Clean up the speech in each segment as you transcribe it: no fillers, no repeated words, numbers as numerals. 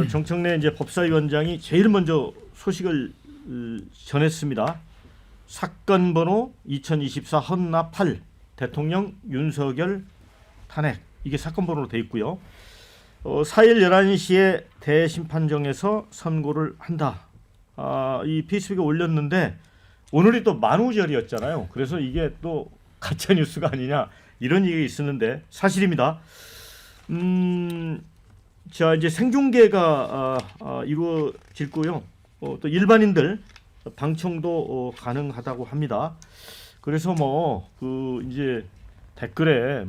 정청래 이제 법사위원장이 제일 먼저 소식을 전했습니다. 사건 번호 2024 헌납 8 대통령 윤석열 탄핵, 이게 사건 번호로 돼 있고요. 4일 11시에 대심판정에서 선고를 한다. 이 페이스북에 올렸는데 오늘이 또 만우절이었잖아요. 그래서 이게 또 가짜 뉴스가 아니냐 이런 얘기가 있었는데 사실입니다. 자, 이제 생중계가 이루어질 거고요. 또 일반인들 방청도 가능하다고 합니다. 그래서 이제 댓글에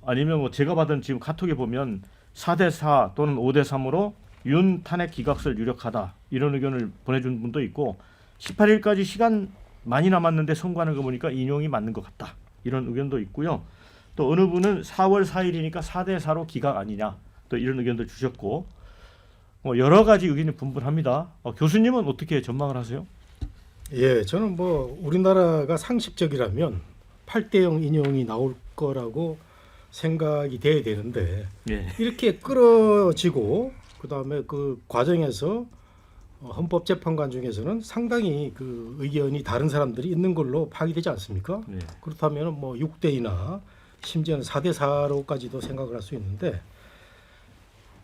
아니면 제가 받은 지금 카톡에 보면 4대4 또는 5대3으로 윤 탄핵 기각설 유력하다 이런 의견을 보내준 분도 있고 18일까지 시간 많이 남았는데 선고하는 거 보니까 인용이 맞는 것 같다 이런 의견도 있고요. 또 어느 분은 4월 4일이니까 4대4로 기각 아니냐 또 이런 의견도 주셨고 여러 가지 의견이 분분합니다. 교수님은 어떻게 전망을 하세요? 예, 저는 우리나라가 상식적이라면 8대0 인용이 나올 거라고 생각이 돼야 되는데 예. 이렇게 끌어지고 그다음에 그 과정에서 헌법재판관 중에서는 상당히 그 의견이 다른 사람들이 있는 걸로 파악되지 않습니까? 네. 그렇다면 6대이나 심지어는 4대4로까지도 생각을 할 수 있는데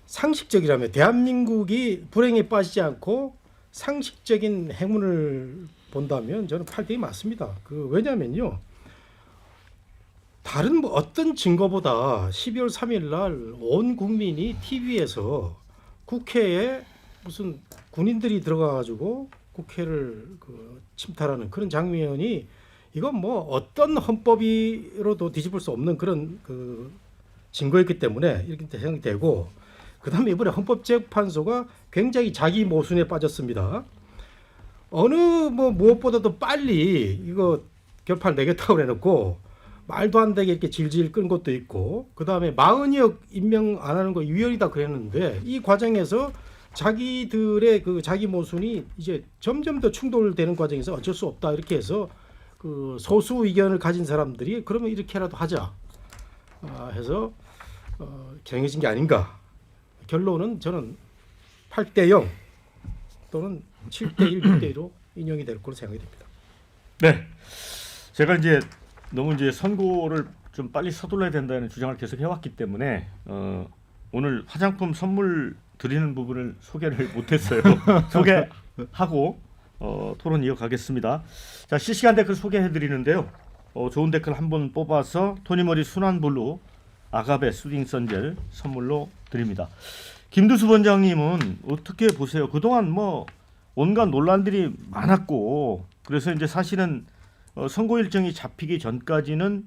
상식적이라면 대한민국이 불행에 빠지지 않고 상식적인 행운을 본다면 저는 8대2 맞습니다. 왜냐면요. 다른 어떤 증거보다 12월 3일 날 온 국민이 TV에서 국회에 무슨 군인들이 들어가 가지고 국회를 침탈하는 그런 장면이 이건 어떤 헌법으로도 뒤집을 수 없는 그런 증거였기 때문에 이렇게 생각이 되고 그다음에 이번에 헌법재판소가 굉장히 자기 모순에 빠졌습니다. 어느 무엇보다도 빨리 이거 결판 내겠다고 해놓고 말도 안 되게 이렇게 질질 끈 것도 있고 그다음에 40억 임명 안 하는 거 유연이다 그랬는데 이 과정에서 자기들의 자기 모순이 이제 점점 더 충돌되는 과정에서 어쩔 수 없다 이렇게 해서 소수 의견을 가진 사람들이 그러면 이렇게라도 하자 해서 정해진 게 아닌가. 결론은 저는 8대0 또는 7대1, 6대1로 인용이 될 걸로 생각이 됩니다. 네, 제가 이제 너무 이제 선고를 좀 빨리 서둘러야 된다는 주장을 계속 해왔기 때문에 오늘 화장품 선물 드리는 부분을 소개를 못했어요. 소개하고 토론 이어가겠습니다. 자, 실시간 댓글 소개해드리는데요. 좋은 댓글 한 번 뽑아서 토니모리 순환블루 아가베 수딩 선젤 선물로 드립니다. 김두수 원장님은 어떻게 보세요? 그동안 온갖 논란들이 많았고 그래서 이제 사실은 선고 일정이 잡히기 전까지는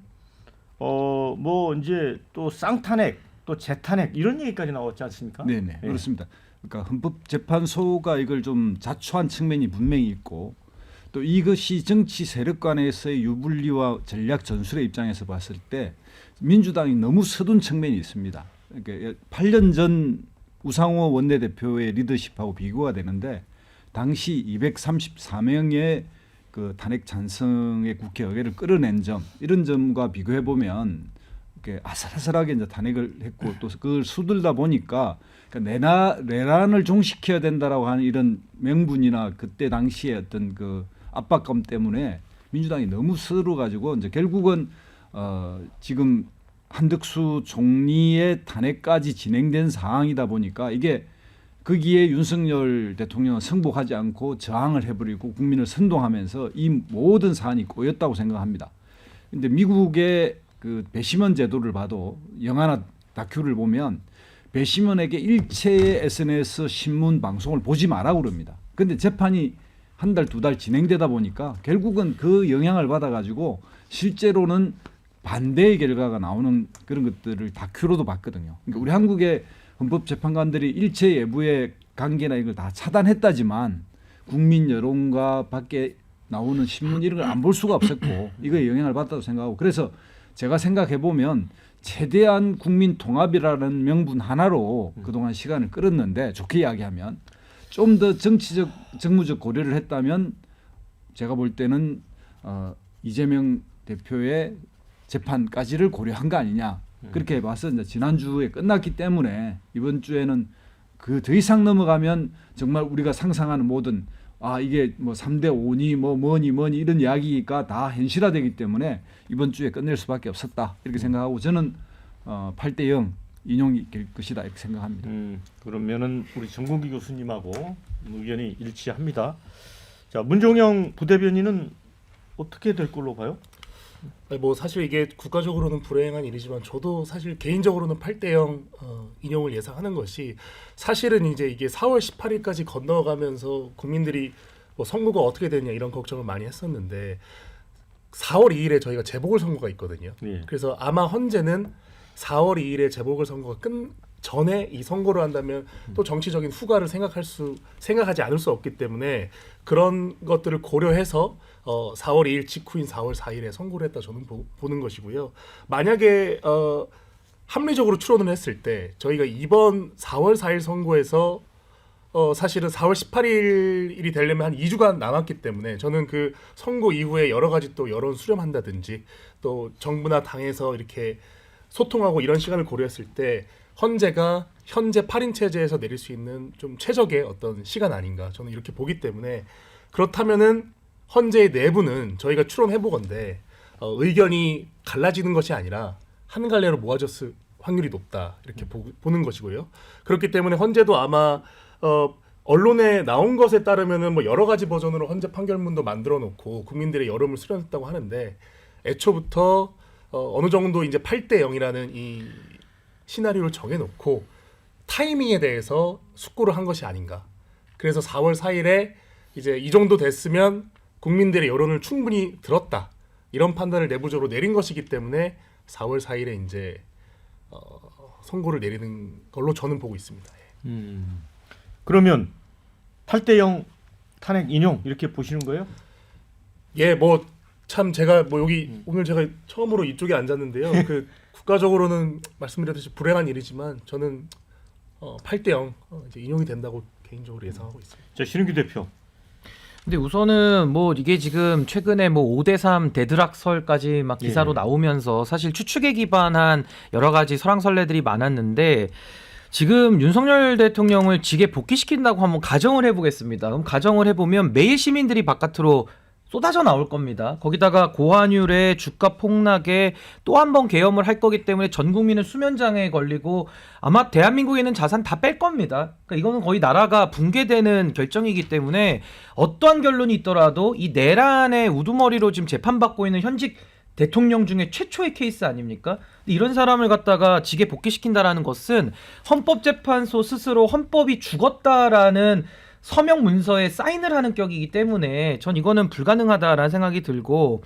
이제 또 쌍탄핵 또 재탄핵 이런 얘기까지 나왔지 않습니까? 네네, 네. 그렇습니다. 그러니까 헌법재판소가 이걸 좀 자초한 측면이 분명히 있고 또 이것이 정치 세력 간에서의 유불리와 전략 전술의 입장에서 봤을 때 민주당이 너무 서둔 측면이 있습니다. 그러니까 8년 전 우상호 원내대표의 리더십하고 비교가 되는데 당시 234명의 탄핵 찬성의 국회 의회를 끌어낸 점 이런 점과 비교해 보면 아슬아슬하게 이제 탄핵을 했고 또 그걸 수들다 보니까 내란을 종식해야 된다라고 하는 이런 명분이나 그때 당시에 어떤 압박감 때문에 민주당이 너무 서둘러 가지고 이제 결국은 지금 한덕수 총리의 탄핵까지 진행된 상황이다 보니까 이게 거기에 윤석열 대통령은 승복하지 않고 저항을 해버리고 국민을 선동하면서 이 모든 사안이 꼬였다고 생각합니다. 그런데 미국의 배심원 제도를 봐도 영화나 다큐를 보면 배심원에게 일체의 SNS, 신문, 방송을 보지 마라고 그럽니다. 그런데 재판이 한 달, 두 달 진행되다 보니까 결국은 그 영향을 받아가지고 실제로는 반대의 결과가 나오는 그런 것들을 다큐로도 봤거든요. 그러니까 우리 한국의 헌법재판관들이 일체 외부의 관계나 이걸 다 차단했다지만 국민 여론과 밖에 나오는 신문 이런 걸 안 볼 수가 없었고 이거에 영향을 받았다고 생각하고 그래서 제가 생각해 보면 최대한 국민 통합이라는 명분 하나로 그동안 시간을 끌었는데 좋게 이야기하면 좀 더 정치적 정무적 고려를 했다면 제가 볼 때는 이재명 대표의 재판까지를 고려한 거 아니냐 그렇게 봐서 이제 지난주에 끝났기 때문에 이번 주에는 그 더 이상 넘어가면 정말 우리가 상상하는 모든 이게 뭐 3대 5니 뭐니 이런 이야기가 다 현실화되기 때문에 이번 주에 끝낼 수밖에 없었다 이렇게 생각하고 저는 8대 0 인용이 될 것이다 이렇게 생각합니다. 그러면은 우리 정국기 교수님하고 의견이 일치합니다. 자, 문종영 부대변인은 어떻게 될 걸로 봐요? 아니, 뭐 사실 이게 국가적으로는 불행한 일이지만 저도 사실 개인적으로는 8대 0 인용을 예상하는 것이 사실은 이제 이게 4월 18일까지 건너가면서 국민들이 뭐 선거가 어떻게 되냐 이런 걱정을 많이 했었는데 4월 2일에 저희가 재보궐선거가 있거든요. 예. 그래서 아마 헌재는 4월 2일에 재보궐선거가 끝 전에 이 선거를 한다면 또 정치적인 후과를 생각하지 않을 수 없기 때문에 그런 것들을 고려해서 4월 2일 직후인 4월 4일에 선고를 했다 저는 보는 것이고요. 만약에 합리적으로 추론을 했을 때 저희가 이번 4월 4일 선거에서 사실은 4월 18일이 되려면 한 2주간 남았기 때문에 저는 그 선거 이후에 여러 가지 또 여론 수렴한다든지 또 정부나 당에서 이렇게 소통하고 이런 시간을 고려했을 때 헌재가 현재 8인 체제에서 내릴 수 있는 좀 최적의 어떤 시간 아닌가 저는 이렇게 보기 때문에 그렇다면은 헌재의 내부는 저희가 추론해보건데 의견이 갈라지는 것이 아니라 한 갈래로 모아졌을 확률이 높다 이렇게 보는 것이고요. 그렇기 때문에 헌재도 아마 언론에 나온 것에 따르면은 뭐 여러 가지 버전으로 헌재 판결문도 만들어 놓고 국민들의 여론을 수렴했다고 하는데 애초부터 어느 정도 이제 8대 0이라는 이 시나리오를 정해놓고 타이밍에 대해서 숙고를 한 것이 아닌가. 그래서 4월 4일에 이제 이 정도 됐으면 국민들의 여론을 충분히 들었다. 이런 판단을 내부적으로 내린 것이기 때문에 4월 4일에 이제 선고를 내리는 걸로 저는 보고 있습니다. 그러면 8대 0 탄핵 인용 이렇게 보시는 거예요? 예, 뭐 참 제가 뭐 여기 오늘 제가 처음으로 이쪽에 앉았는데요. 그 국가적으로는 말씀드렸듯이 불행한 일이지만 저는 8대 0 이제 인용이 된다고 개인적으로 예상하고 있습니다. 자, 신은규 대표. 근데 우선은 뭐 이게 지금 최근에 뭐 5대3 대드락설까지 막 기사로 나오면서 사실 추측에 기반한 여러 가지 설왕설래들이 많았는데 지금 윤석열 대통령을 직에 복귀시킨다고 한번 가정을 해보겠습니다. 그럼 가정을 해보면 매일 시민들이 바깥으로 쏟아져 나올 겁니다. 거기다가 고환율에 주가 폭락에 또 한 번 계엄을 할 거기 때문에 전 국민은 수면장애에 걸리고 아마 대한민국에 있는 자산 다 뺄 겁니다. 그러니까 이거는 거의 나라가 붕괴되는 결정이기 때문에 어떠한 결론이 있더라도 이 내란의 우두머리로 지금 재판받고 있는 현직 대통령 중에 최초의 케이스 아닙니까? 이런 사람을 갖다가 직에 복귀시킨다라는 것은 헌법재판소 스스로 헌법이 죽었다라는 서명 문서에 사인을 하는 격이기 때문에 전 이거는 불가능하다라는 생각이 들고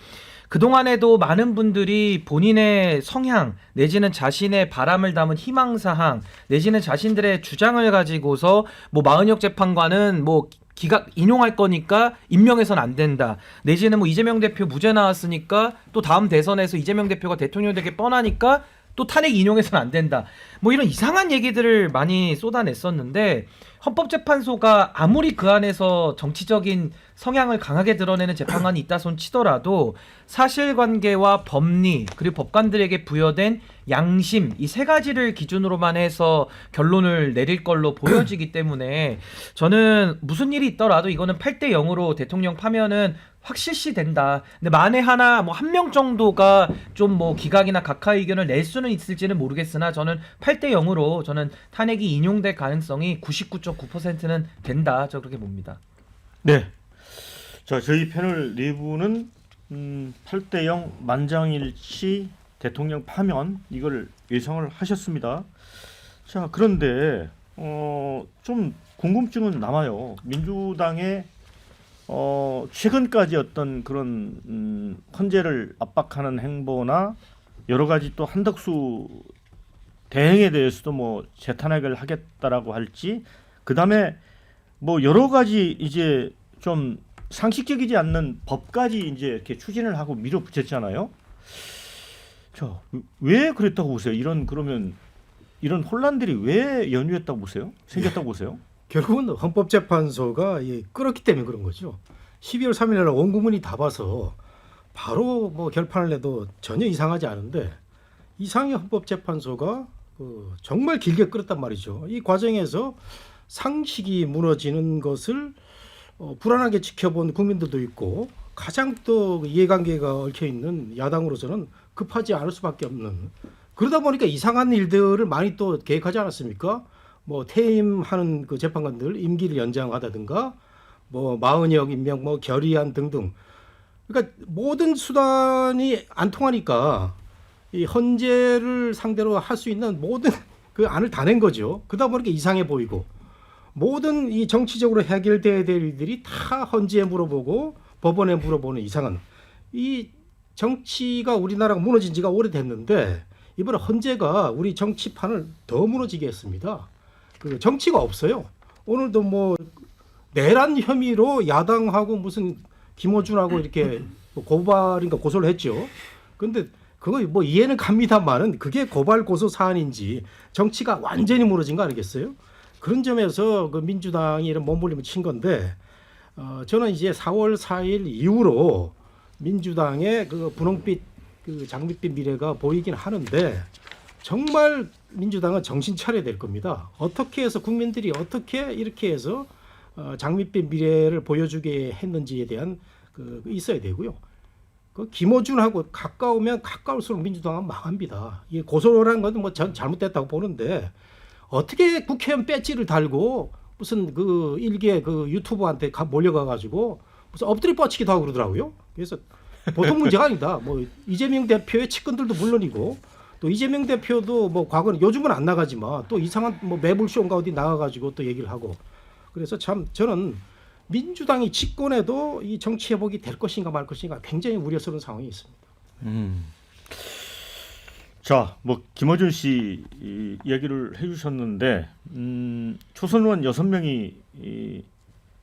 그동안에도 많은 분들이 본인의 성향 내지는 자신의 바람을 담은 희망사항 내지는 자신들의 주장을 가지고서 뭐 마은혁 재판관은 뭐 기각 인용할 거니까 임명해서는 안 된다. 내지는 뭐 이재명 대표 무죄 나왔으니까 또 다음 대선에서 이재명 대표가 대통령 되게 뻔하니까 또 탄핵 인용해서는 안 된다. 뭐 이런 이상한 얘기들을 많이 쏟아냈었는데 헌법재판소가 아무리 그 안에서 정치적인 성향을 강하게 드러내는 재판관이 있다 손 치더라도 사실관계와 법리 그리고 법관들에게 부여된 양심 이 세 가지를 기준으로만 해서 결론을 내릴 걸로 보여지기 때문에 저는 무슨 일이 있더라도 이거는 8대 0으로 대통령 파면은 확실시 된다. 근데 만에 하나 뭐 한 명 정도가 좀 뭐 기각이나 각하 의견을 낼 수는 있을지는 모르겠으나 저는 8대 0으로 저는 탄핵이 인용될 가능성이 99.9%는 된다. 저 그렇게 봅니다. 네. 자, 저희 패널 내부는 8대 0 만장일치 대통령 파면 이걸 예상을 하셨습니다. 자, 그런데 좀 궁금증은 남아요. 민주당의 최근까지 어떤 그런 헌재를 압박하는 행보나 여러 가지 또 한덕수 대행에 대해서도 뭐 재탄핵을 하겠다라고 할지 그다음에 뭐 여러 가지 이제 좀 상식적이지 않는 법까지 이제 이렇게 추진을 하고 밀어붙였잖아요. 자, 왜 그랬다고 보세요? 그러면 이런 혼란들이 왜 연유했다고 보세요? 생겼다고 보세요? 결국은 헌법재판소가 끌었기 때문에 그런 거죠. 12월 3일 날 온 국민이 다 봐서 바로 뭐 결판을 내도 전혀 이상하지 않은데 이상의 헌법재판소가 정말 길게 끌었단 말이죠. 이 과정에서 상식이 무너지는 것을 불안하게 지켜본 국민들도 있고 가장 또 이해관계가 얽혀 있는 야당으로서는 급하지 않을 수밖에 없는 그러다 보니까 이상한 일들을 많이 또 계획하지 않았습니까? 뭐 퇴임하는 그 재판관들 임기를 연장하다든가 뭐 마은혁 임명 뭐 결의안 등등 그러니까 모든 수단이 안 통하니까 이 헌재를 상대로 할 수 있는 모든 그 안을 다 낸 거죠. 그러다 보니까 이상해 보이고 모든 이 정치적으로 해결돼야 될 일들이 다 헌재에 물어보고 법원에 물어보는 이상한 이 정치가 우리나라가 무너진 지가 오래됐는데 이번에 헌재가 우리 정치판을 더 무너지게 했습니다. 그 정치가 없어요. 오늘도 뭐 내란 혐의로 야당하고 무슨 김어준하고 이렇게 고발인가 고소를 했죠. 그런데 그거 뭐 이해는 갑니다만은 그게 고발 고소 사안인지 정치가 완전히 무너진 거 아니겠어요? 그런 점에서 그 민주당이 이런 몸부림을 친 건데 저는 이제 4월 4일 이후로 민주당의 그 분홍빛 그 장밋빛 미래가 보이긴 하는데 정말 민주당은 정신 차려야 될 겁니다. 어떻게 해서 국민들이 어떻게 이렇게 해서 장밋빛 미래를 보여주게 했는지에 대한 그 있어야 되고요. 그 김어준하고 가까우면 가까울수록 민주당은 망합니다. 이게 고소라는 것은 뭐 전 잘못됐다고 보는데 어떻게 국회의원 배지를 달고 무슨 그 일개 그 유튜버한테 몰려가 가지고 무슨 엎드려 뻗치기도 하고 그러더라고요. 그래서 보통 문제가 아니다. 뭐 이재명 대표의 측근들도 물론이고 또 이재명 대표도 뭐 과거는 요즘은 안 나가지만 또 이상한 뭐 매불쇼인가 어디 나가가지고 또 얘기를 하고 그래서 참 저는 민주당이 집권해도 이 정치 회복이 될 것인가 말 것인가 굉장히 우려스러운 상황이 있습니다. 자, 뭐 김어준 씨 이야기를 해주셨는데 초선 의원 6명이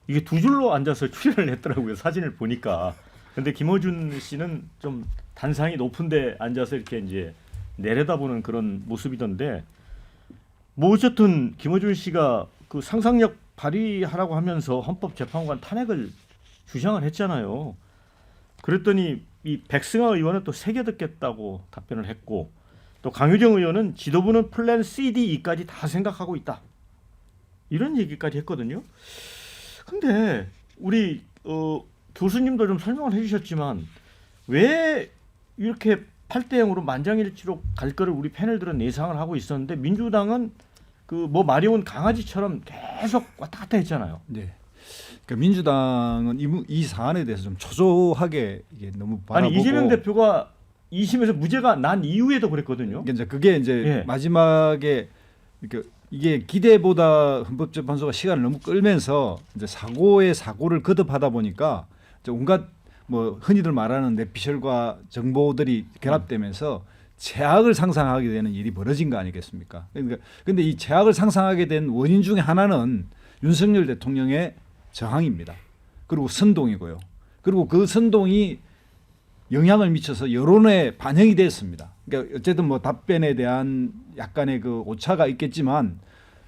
이게 두 줄로 앉아서 출연을 했더라고요. 사진을 보니까. 근데 김어준 씨는 좀 단상이 높은데 앉아서 이렇게 이제 내려다보는 그런 모습이던데 뭐 어쨌든 김어준 씨가 그 상상력 발휘하라고 하면서 헌법재판관 탄핵을 주장을 했잖아요. 그랬더니 이 백승화 의원은 또 새겨 듣겠다고 답변을 했고 또 강효정 의원은 지도부는 플랜 C, D, E까지 다 생각하고 있다. 이런 얘기까지 했거든요. 근데 우리 교수님도 좀 설명을 해주셨지만 왜 이렇게 8대0으로 만장일치로 갈 거를 우리 패널들은 예상을 하고 있었는데 민주당은 그 뭐 마려운 강아지처럼 계속 왔다 갔다 했잖아요. 네. 그러니까 민주당은 이 사안에 대해서 좀 초조하게 이게 너무 바라보고 아니 이재명 대표가 2심에서 무죄가 난 이후에도 그랬거든요. 그게 이제 예. 마지막에 이게 기대보다 헌법재판소가 시간을 너무 끌면서 이제 사고를 거듭하다 보니까 이제 온갖 뭐 흔히들 말하는 뇌피셜과 정보들이 결합되면서 제약을 상상하게 되는 일이 벌어진 거 아니겠습니까? 그러니까 근데 이 제약을 상상하게 된 원인 중에 하나는 윤석열 대통령의 저항입니다. 그리고 선동이고요. 그리고 그 선동이 영향을 미쳐서 여론에 반영이 됐습니다. 그러니까 어쨌든 뭐 답변에 대한 약간의 그 오차가 있겠지만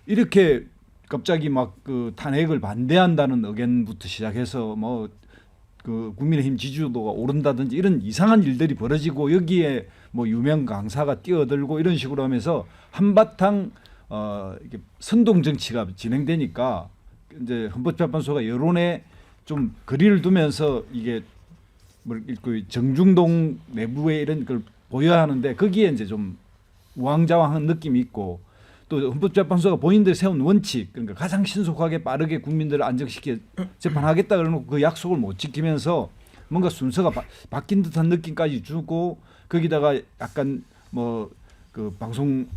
이렇게 갑자기 막 그 탄핵을 반대한다는 의견부터 시작해서 뭐 그 국민의힘 지지도가 오른다든지 이런 이상한 일들이 벌어지고 여기에 뭐 유명 강사가 뛰어들고 이런 식으로 하면서 한바탕 이렇게 선동 정치가 진행되니까 이제 헌법재판소가 여론에 좀 거리를 두면서 이게 정중동 내부에 이런 걸 보여야 하는데 거기에 이제 좀 우왕좌왕한 느낌이 있고 또 헌법재판소가 본인들이 세운 원칙 그러니까 가장 신속하게 빠르게 국민들을 안정시켜 재판하겠다 그러고 그 약속을 못 지키면서 뭔가 순서가 바뀐 듯한 느낌까지 주고 거기다가 약간 뭐 그 방송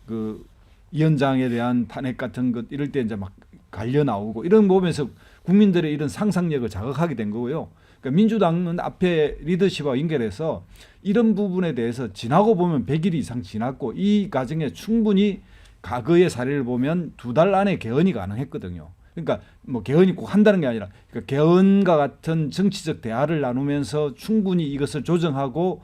그 위원장에 대한 탄핵 같은 것 이럴 때 이제 막 갈려 나오고 이런 거 보면서 국민들의 이런 상상력을 자극하게 된 거고요. 그러니까 민주당은 앞에 리더십과 연결해서 이런 부분에 대해서 지나고 보면 100일 이상 지났고 이 과정에 충분히 과거의 사례를 보면 2달 안에 개헌이 가능했거든요. 그러니까 뭐 개헌이 꼭 한다는 게 아니라 그러니까 개헌과 같은 정치적 대화를 나누면서 충분히 이것을 조정하고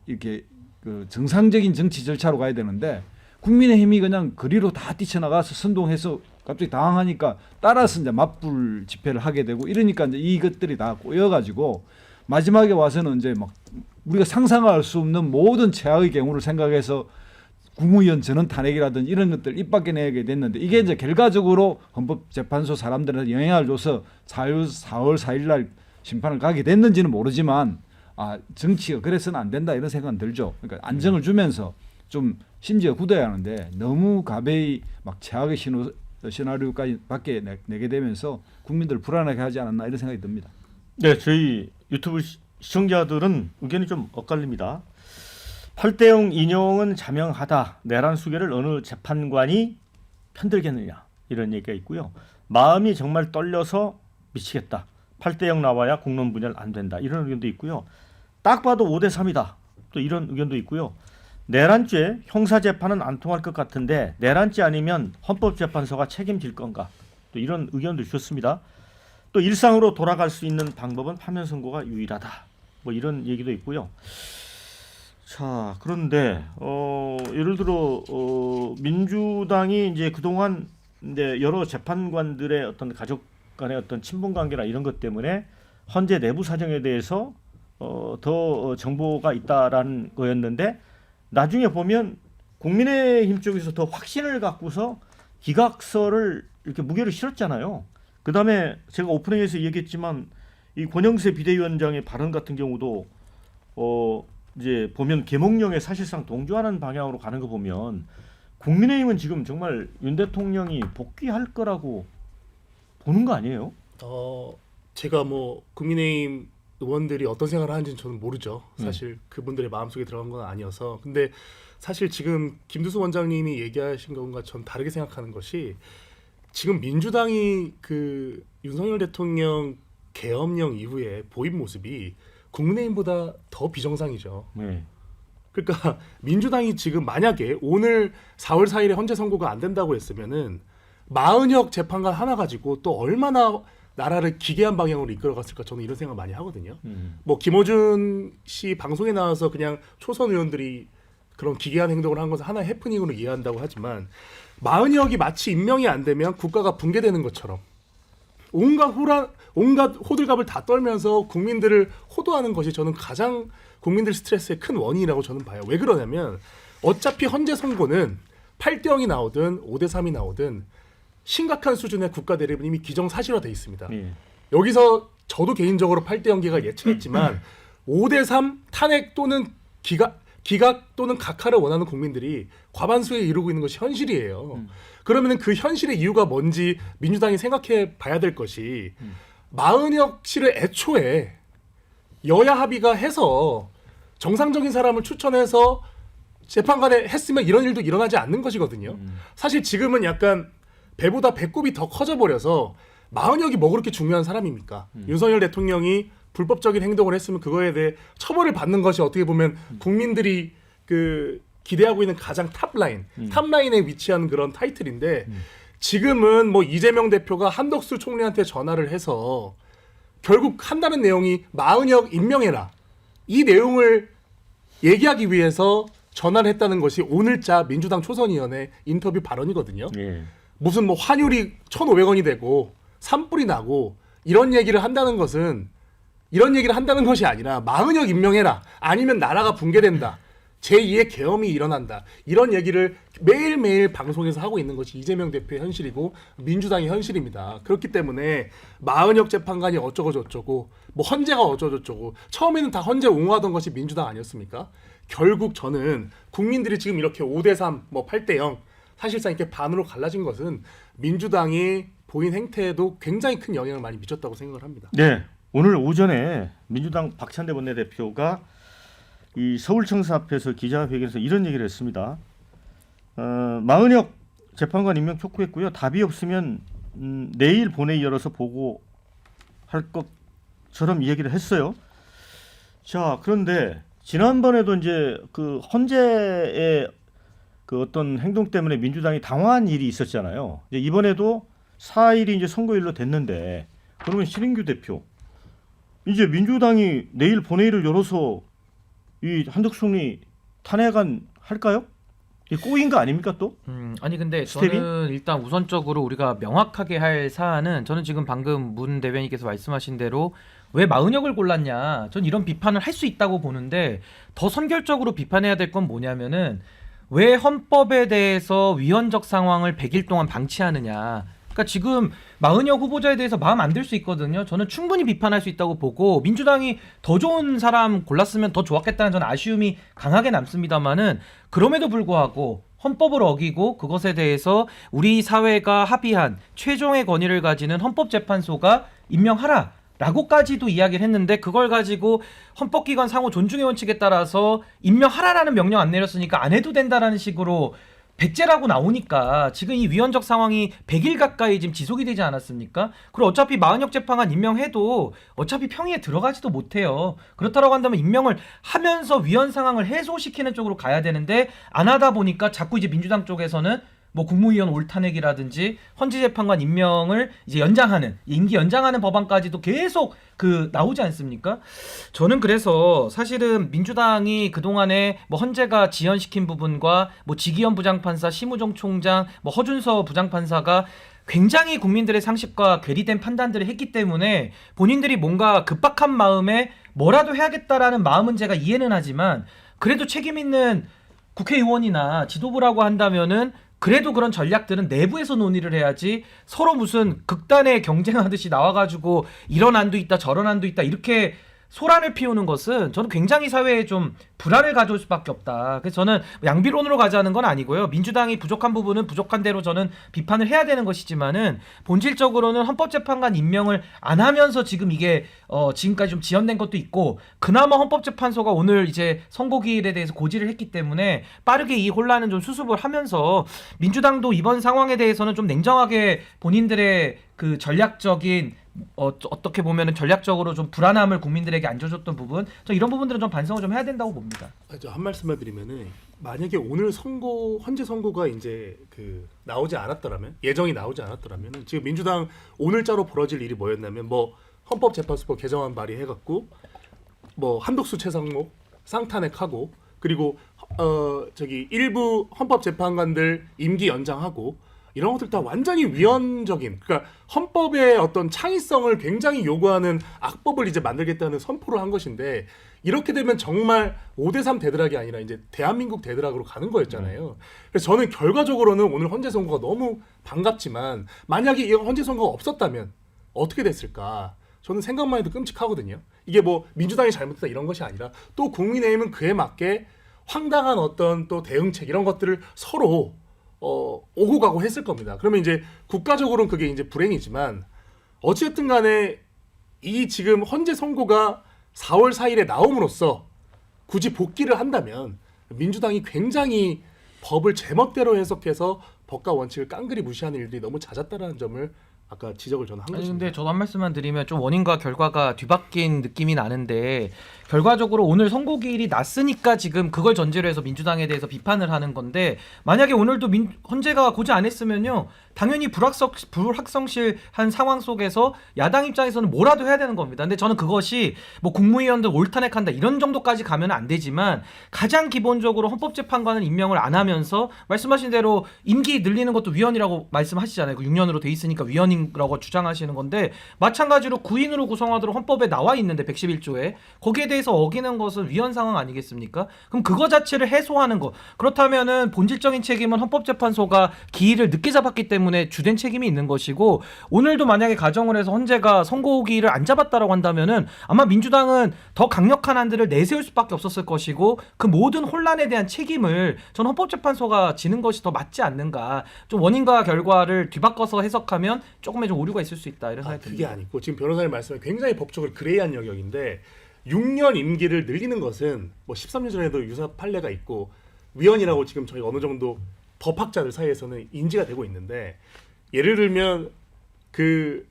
이렇게 그 정상적인 정치 절차로 가야 되는데 국민의힘이 그냥 거리로 다 뛰쳐나가서 선동해서 갑자기 당황하니까 따라서 이제 맞불 집회를 하게 되고 이러니까 이제 이것들이 다 꼬여가지고 마지막에 와서는 이제 막 우리가 상상할 수 없는 모든 최악의 경우를 생각해서 국무위원 전원 탄핵이라든지 이런 것들 입 밖에 내게 됐는데 이게 이제 결과적으로 헌법재판소 사람들한테 영향을 줘서 4월 4일 날 심판을 가게 됐는지는 모르지만 정치가 그래서는 안 된다 이런 생각은 들죠. 그러니까 안정을 주면서 좀 심지어 굳어야 하는데 너무 가벼이 막 최악의 시나리오까지 밖에 내게 되면서 국민들 불안하게 하지 않았나 이런 생각이 듭니다. 네, 저희 유튜브 시청자들은 의견이 좀 엇갈립니다. 8대0 인용은 자명하다. 내란 수계를 어느 재판관이 편들겠느냐 이런 얘기가 있고요. 마음이 정말 떨려서 미치겠다. 8대0 나와야 공론 분열 안 된다. 이런 의견도 있고요. 딱 봐도 5대3이다. 또 이런 의견도 있고요. 내란죄 형사재판은 안 통할 것 같은데 내란죄 아니면 헌법재판소가 책임질 건가? 또 이런 의견도 주셨습니다. 또 일상으로 돌아갈 수 있는 방법은 파면 선고가 유일하다. 뭐 이런 얘기도 있고요. 자, 그런데 예를 들어 민주당이 이제 그동안 이제 여러 재판관들의 어떤 가족 간의 어떤 친분 관계나 이런 것 때문에 헌재 내부 사정에 대해서 더 정보가 있다라는 거였는데 나중에 보면 국민의힘 쪽에서 더 확신을 갖고서 기각서를 이렇게 무게를 실었잖아요. 그다음에 제가 오프닝에서 얘기했지만 이 권영세 비대위원장의 발언 같은 경우도 이제 보면 계몽령에 사실상 동조하는 방향으로 가는 거 보면 국민의힘은 지금 정말 윤 대통령이 복귀할 거라고 보는 거 아니에요? 제가 뭐 국민의힘 의원들이 어떤 생각을 하는지는 저는 모르죠. 사실 그분들의 마음속에 들어간 건 아니어서. 근데 사실 지금 김두수 원장님이 얘기하신 것과 전 다르게 생각하는 것이 지금 민주당이 그 윤석열 대통령 계엄령 이후에 보인 모습이 국민의힘보다 더 비정상이죠. 네. 그러니까 민주당이 지금 만약에 오늘 4월 4일에 헌재 선고가 안 된다고 했으면은 40여 재판관 하나 가지고 또 얼마나 나라를 기괴한 방향으로 이끌어갔을까 저는 이런 생각 많이 하거든요. 뭐 김어준 씨 방송에 나와서 그냥 초선 의원들이 그런 기괴한 행동을 한 것을 하나의 해프닝으로 이해한다고 하지만 40여기 마치 임명이 안 되면 국가가 붕괴되는 것처럼 온갖 호들갑을 다 떨면서 국민들을 호도하는 것이 저는 가장 국민들 스트레스의 큰 원인이라고 저는 봐요. 왜 그러냐면 어차피 헌재 선고는 8대0이 나오든 5대3이 나오든 심각한 수준의 국가 대립은 이미 기정사실화돼 있습니다. 여기서 저도 개인적으로 8대0계가 예측했지만 5대3 탄핵 또는 기각 또는 각하를 원하는 국민들이 과반수에 이르고 있는 것이 현실이에요. 그러면 그 현실의 이유가 뭔지 민주당이 생각해 봐야 될 것이 마은혁 씨를 애초에 여야 합의가 해서 정상적인 사람을 추천해서 재판관에 했으면 이런 일도 일어나지 않는 것이거든요. 사실 지금은 약간 배보다 배꼽이 더 커져버려서 마은혁이 뭐 그렇게 중요한 사람입니까? 윤석열 대통령이 불법적인 행동을 했으면 그거에 대해 처벌을 받는 것이 어떻게 보면 국민들이 그 기대하고 있는 가장 탑라인에 위치한 그런 타이틀인데 지금은 뭐 이재명 대표가 한덕수 총리한테 전화를 해서 결국 한다는 내용이 마은혁 임명해라. 이 내용을 얘기하기 위해서 전화를 했다는 것이 오늘자 민주당 초선위원회 인터뷰 발언이거든요. 예. 무슨 뭐 환율이 1,500원이 되고 산불이 나고 이런 얘기를 한다는 것이 아니라 마은혁 임명해라. 아니면 나라가 붕괴된다. 제2의 계엄이 일어난다. 이런 얘기를 매일매일 방송에서 하고 있는 것이 이재명 대표의 현실이고 민주당의 현실입니다. 그렇기 때문에 마은혁 재판관이 어쩌고저쩌고 뭐 헌재가 어쩌고저쩌고 처음에는 다 헌재 옹호하던 것이 민주당 아니었습니까? 결국 저는 국민들이 지금 이렇게 5대3 뭐 8대0 사실상 이렇게 반으로 갈라진 것은 민주당이 보인 행태에도 굉장히 큰 영향을 많이 미쳤다고 생각을 합니다. 네, 오늘 오전에 민주당 박찬대 원내대표가 이 서울청사 앞에서 기자회견에서 이런 얘기를 했습니다. 마은혁 재판관 임명 촉구했고요. 답이 없으면 내일 본회의 열어서 보고할 것처럼 얘기를 했어요. 자, 그런데 지난번에도 이제 그 헌재의 그 어떤 행동 때문에 민주당이 당황한 일이 있었잖아요. 이번에도 4일이 이제 선거일로 됐는데 그러면 신인규 대표 이제 민주당이 내일 본회의를 열어서 이 한덕수 총리 탄핵안 할까요? 이 꼬인 거 아닙니까 또? 아니 근데 스텝이? 저는 일단 우선적으로 우리가 명확하게 할 사안은 저는 지금 방금 문 대변인께서 말씀하신 대로 왜 마은혁을 골랐냐 전 이런 비판을 할 수 있다고 보는데 더 선결적으로 비판해야 될 건 뭐냐면은 왜 헌법에 대해서 위헌적 상황을 100일 동안 방치하느냐. 그러니까 지금 마은혁 후보자에 대해서 마음 안 들 수 있거든요. 저는 충분히 비판할 수 있다고 보고 민주당이 더 좋은 사람 골랐으면 더 좋았겠다는 저는 아쉬움이 강하게 남습니다만은 그럼에도 불구하고 헌법을 어기고 그것에 대해서 우리 사회가 합의한 최종의 권위를 가지는 헌법재판소가 임명하라. 라고까지도 이야기를 했는데 그걸 가지고 헌법기관 상호 존중의 원칙에 따라서 임명하라라는 명령 안 내렸으니까 안 해도 된다라는 식으로 백제라고 나오니까 지금 이 위헌적 상황이 100일 가까이 지금 지속이 되지 않았습니까? 그리고 어차피 마은혁 재판관 임명해도 어차피 평의에 들어가지도 못해요. 그렇다고 한다면 임명을 하면서 위헌 상황을 해소시키는 쪽으로 가야 되는데 안 하다 보니까 자꾸 이제 민주당 쪽에서는 뭐 국무위원 올탄핵이라든지 헌재재판관 임명을 이제 연장하는 임기 연장하는 법안까지도 계속 그 나오지 않습니까? 저는 그래서 사실은 민주당이 그동안에 뭐 헌재가 지연시킨 부분과 뭐 지기현 부장판사, 심우정 총장, 뭐 허준서 부장판사가 굉장히 국민들의 상식과 괴리된 판단들을 했기 때문에 본인들이 뭔가 급박한 마음에 뭐라도 해야겠다라는 마음은 제가 이해는 하지만 그래도 책임 있는 국회의원이나 지도부라고 한다면은 그래도 그런 전략들은 내부에서 논의를 해야지 서로 무슨 극단의 경쟁하듯이 나와가지고 이런 안도 있다 저런 안도 있다 이렇게 소란을 피우는 것은 저는 굉장히 사회에 좀 불안을 가져올 수밖에 없다. 그래서 저는 양비론으로 가자는 건 아니고요. 민주당이 부족한 부분은 부족한 대로 저는 비판을 해야 되는 것이지만은 본질적으로는 헌법재판관 임명을 안 하면서 지금 이게 지금까지 좀 지연된 것도 있고 그나마 헌법재판소가 오늘 이제 선고기일에 대해서 고지를 했기 때문에 빠르게 이 혼란은 좀 수습을 하면서 민주당도 이번 상황에 대해서는 좀 냉정하게 본인들의 그 전략적인 어떻게 보면은 전략적으로 좀 불안함을 국민들에게 안겨줬던 부분, 저 이런 부분들은 좀 반성을 좀 해야 된다고 봅니다. 한 말씀만 드리면은 만약에 오늘 헌재 선고가 이제 그 나오지 않았더라면 예정이 나오지 않았더라면은 지금 민주당 오늘자로 벌어질 일이 뭐였냐면 뭐 헌법재판소법 개정안 발의해갖고 뭐 한덕수 최상목 쌍탄핵하고 그리고 일부 헌법재판관들 임기 연장하고 이런 것들 다 완전히 위헌적인 그러니까 헌법의 어떤 창의성을 굉장히 요구하는 악법을 이제 만들겠다는 선포를 한 것인데 이렇게 되면 정말 5대3 대드락이 아니라 이제 대한민국 대드락으로 가는 거였잖아요. 그래서 저는 결과적으로는 오늘 헌재 선고가 너무 반갑지만 만약에 이 헌재 선고가 없었다면 어떻게 됐을까? 저는 생각만 해도 끔찍하거든요. 이게 뭐 민주당이 잘못했다 이런 것이 아니라 또 국민의힘은 그에 맞게 황당한 어떤 또 대응책 이런 것들을 서로 오고 가고 했을 겁니다. 그러면 이제 국가적으로는 그게 이제 불행이지만 어쨌든 간에 이 지금 헌재 선고가 4월 4일에 나옴으로써 굳이 복귀를 한다면 민주당이 굉장히 법을 제멋대로 해석해서 법과 원칙을 깡그리 무시하는 일들이 너무 잦았다라는 점을 아까 지적을 저는 한 아니 것입니다. 근데 저도 한 말씀만 드리면 좀 원인과 결과가 뒤바뀐 느낌이 나는데 결과적으로 오늘 선고기일이 났으니까 지금 그걸 전제로 해서 민주당에 대해서 비판을 하는 건데 만약에 오늘도 헌재가 고지 안 했으면요 당연히 불확성실한 상황 속에서 야당 입장에서는 뭐라도 해야 되는 겁니다. 근데 저는 그것이 뭐 국무위원들 올탄핵한다 이런 정도까지 가면 안 되지만 가장 기본적으로 헌법재판관은 임명을 안 하면서 말씀하신 대로 임기 늘리는 것도 위헌이라고 말씀하시잖아요. 그 6년으로 돼 있으니까 위헌이라고 주장하시는 건데 마찬가지로 9인으로 구성하도록 헌법에 나와 있는데 111조에 거기에 대해서 어기는 것은 위헌 상황 아니겠습니까? 그럼 그거 자체를 해소하는 거 그렇다면은 본질적인 책임은 헌법재판소가 기일을 늦게 잡았기 때문에 주된 책임이 있는 것이고 오늘도 만약에 가정을 해서 헌재가 선고기일을 안 잡았다라고 한다면은 아마 민주당은 더 강력한 안들을 내세울 수밖에 없었을 것이고 그 모든 혼란에 대한 책임을 전 헌법재판소가 지는 것이 더 맞지 않는가 좀 원인과 결과를 뒤바꿔서 해석하면 조금의 좀 오류가 있을 수 있다 이런 생각이 그게 듭니다. 아니고 지금 변호사님 말씀은 굉장히 법적으로 그레이한 영역인데 6년 임기를 늘리는 것은 뭐 13년 전에도 유사 판례가 있고 위헌이라고 지금 저희 어느 정도 법학자들 사이에서는 인지가 되고 있는데 예를 들면 그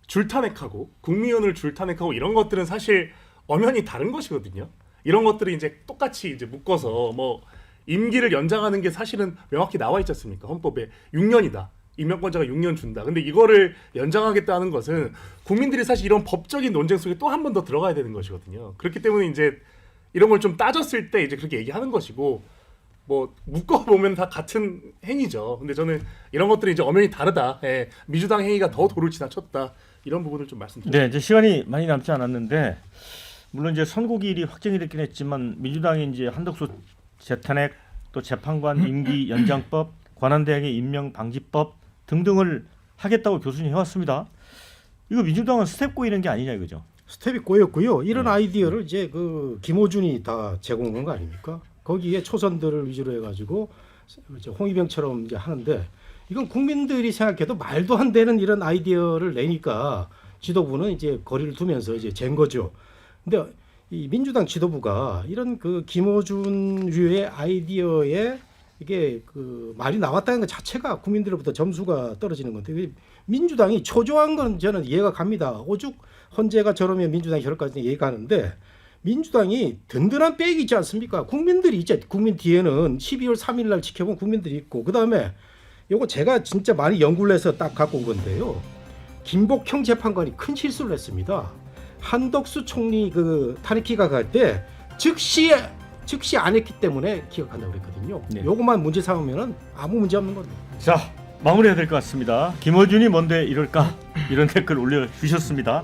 줄탄핵하고 국무위원을 줄탄핵하고 이런 것들은 사실 엄연히 다른 것이거든요. 이런 것들이 이제 똑같이 이제 묶어서 뭐 임기를 연장하는 게 사실은 명확히 나와 있지 않습니까? 헌법에 6년이다. 임명권자가 6년 준다. 근데 이거를 연장하겠다는 것은 국민들이 사실 이런 법적인 논쟁 속에 또 한 번 더 들어가야 되는 것이거든요. 그렇기 때문에 이제 이런 걸 좀 따졌을 때 이제 그렇게 얘기하는 것이고 뭐 묶어 보면 다 같은 행위죠. 근데 저는 이런 것들이 이제 엄연히 다르다. 예, 민주당 행위가 더 도를 지나쳤다. 이런 부분을 좀 말씀드립니다. 네, 이제 시간이 많이 남지 않았는데 물론 이제 선고기일이 확정이 됐긴 했지만 민주당이 이제 한덕수 재탄핵 또 재판관 임기 연장법, 관한대행의 임명 방지법 등등을 하겠다고 교수님 해왔습니다. 이거 민주당은 스텝 꼬이는 게 아니냐 이거죠. 스텝이 꼬였고요. 이런 아이디어를 이제 그 김어준이 다 제공한 거 아닙니까? 거기에 초선들을 위주로 해가지고 이제 홍위병처럼 이제 하는데 이건 국민들이 생각해도 말도 안 되는 이런 아이디어를 내니까 지도부는 이제 거리를 두면서 이제 잰 거죠. 근데 이 민주당 지도부가 이런 그 김어준류의 아이디어에 이게 그 말이 나왔다는 것 자체가 국민들로부터 점수가 떨어지는 건데 민주당이 초조한 건 저는 이해가 갑니다. 오죽 헌재가 저러면 민주당이 저럴까지 이해가 가는데 민주당이 든든한 백이 있지 않습니까? 국민들이 이제 국민 뒤에는 12월 3일 날 지켜본 국민들이 있고 그다음에 요거 제가 진짜 많이 연구를 해서 딱 갖고 온 건데요. 김복형 재판관이 큰 실수를 했습니다. 한덕수 총리 그 탄핵 기각할 때 즉시 안 했기 때문에 기각한다고 그랬거든요. 네. 요것만 문제 삼으면은 아무 문제 없는 겁니다. 자, 마무리해야 될 것 같습니다. 김어준이 뭔데 이럴까? 이런 댓글 올려주셨습니다.